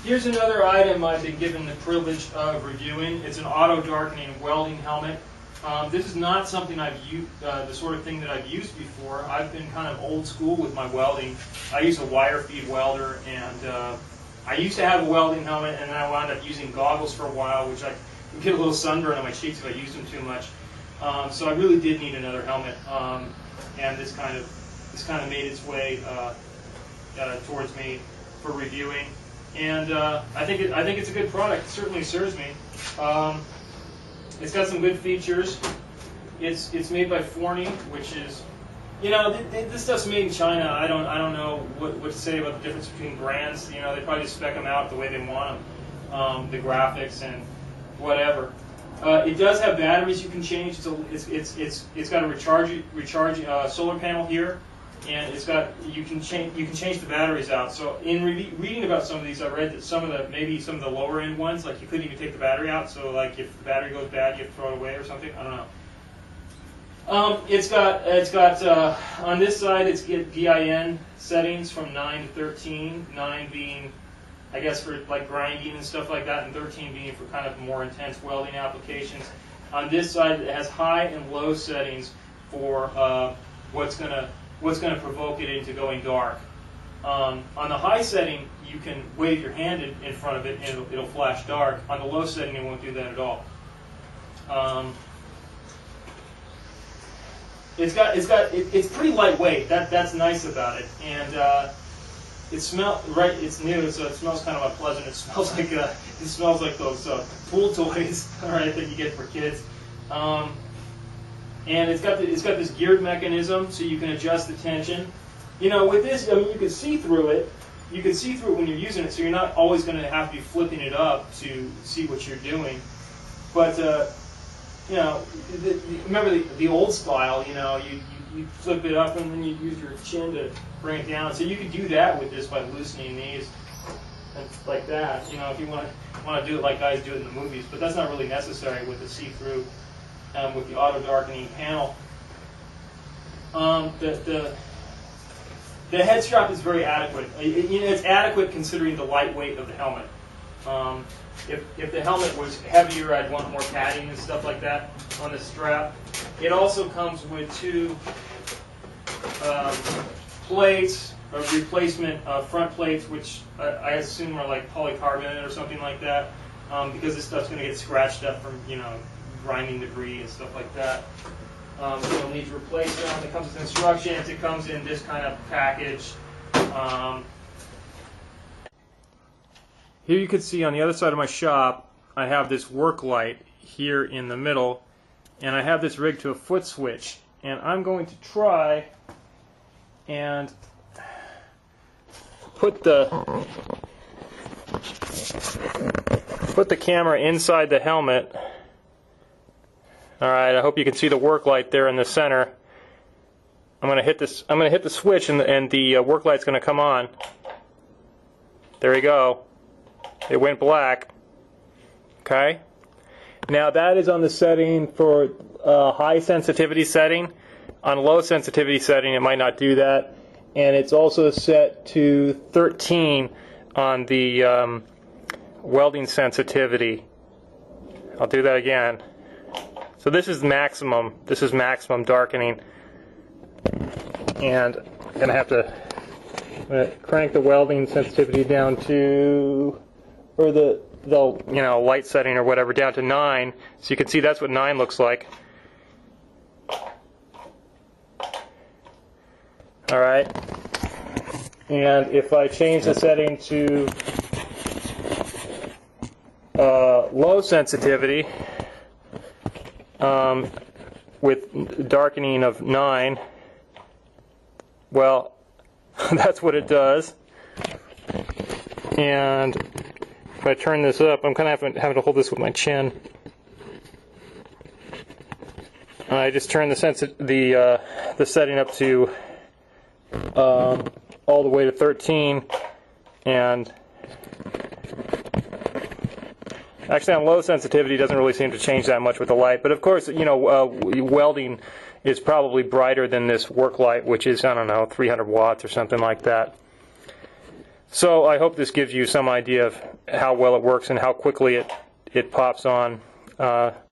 Here's another item I've been given the privilege of reviewing. It's an auto darkening welding helmet. This is not something I've used, the sort of thing that I've used before. I've been kind of old school with my welding. I use a wire feed welder, and I used to have a welding helmet, and then I wound up using goggles for a while, which I would get a little sunburn on my cheeks if I used them too much. So I really did need another helmet, and this kind of made its way towards me for reviewing. And I think it's a good product. It certainly serves me. It's got some good features. It's made by Forney, which is, you know, this stuff's made in China. I don't know what to say about the difference between brands. You know, they probably just spec them out the way they want them, the graphics and whatever. It does have batteries you can change. It's got a recharge solar panel here, and you can change the batteries out. So in reading about some of these, I read that maybe some of the lower end ones, like you couldn't even take the battery out. So like if the battery goes bad, you have to throw it away or something. I don't know. It's got on this side it's DIN settings from 9 to 13. 9 being, I guess, for like grinding and stuff like that, and 13 being for kind of more intense welding applications. On this side, it has high and low settings for what's gonna provoke it into going dark. On the high setting, you can wave your hand in front of it and it'll flash dark. On the low setting, it won't do that at all. It's pretty lightweight. That's nice about it, and it's new, so it smells kind of unpleasant. It smells like those pool toys, right, that you get for kids. And it's got this geared mechanism, so you can adjust the tension. You know, with this, I mean, you can see through it. You can see through it when you're using it, so you're not always going to have to be flipping it up to see what you're doing. But you know, remember the old style. You know, you flip it up and then you use your chin to bring it down. So you could do that with this by loosening these and like that. You know, if you want to do it like guys do it in the movies, but that's not really necessary with the see-through. With the auto darkening panel, the head strap is very adequate. You know, it's adequate considering the lightweight of the helmet. If the helmet was heavier, I'd want more padding and stuff like that on the strap. It also comes with two plates, a replacement front plates, which I assume are like polycarbonate or something like that, because this stuff's going to get scratched up from, you know, grinding debris and stuff like that. So you'll need to replace them. It comes with instructions. It comes in this kind of package. Here you can see on the other side of my shop, I have this work light here in the middle, and I have this rigged to a foot switch. And I'm going to try and put the camera inside the helmet. All right, I hope you can see the work light there in the center. I'm going to hit this. I'm going to hit the switch, and the work light's going to come on. There we go. It went black. Okay. Now that is on the setting for high sensitivity setting. On low sensitivity setting, it might not do that, and it's also set to 13 on the welding sensitivity. I'll do that again. So this is maximum. This is maximum darkening, and I'm gonna have to crank the welding sensitivity down to, or the you know, light setting or whatever, down to 9. So you can see that's what 9 looks like. All right, and if I change the setting to low sensitivity, with darkening of 9, well, that's what it does. And if I turn this up, I'm kind of having to hold this with my chin. I just turn the setting up to all the way to 13, and actually on low sensitivity it doesn't really seem to change that much with the light, but of course, you know, welding is probably brighter than this work light, which is, I don't know, 300 watts or something like that. So I hope this gives you some idea of how well it works and how quickly it pops on.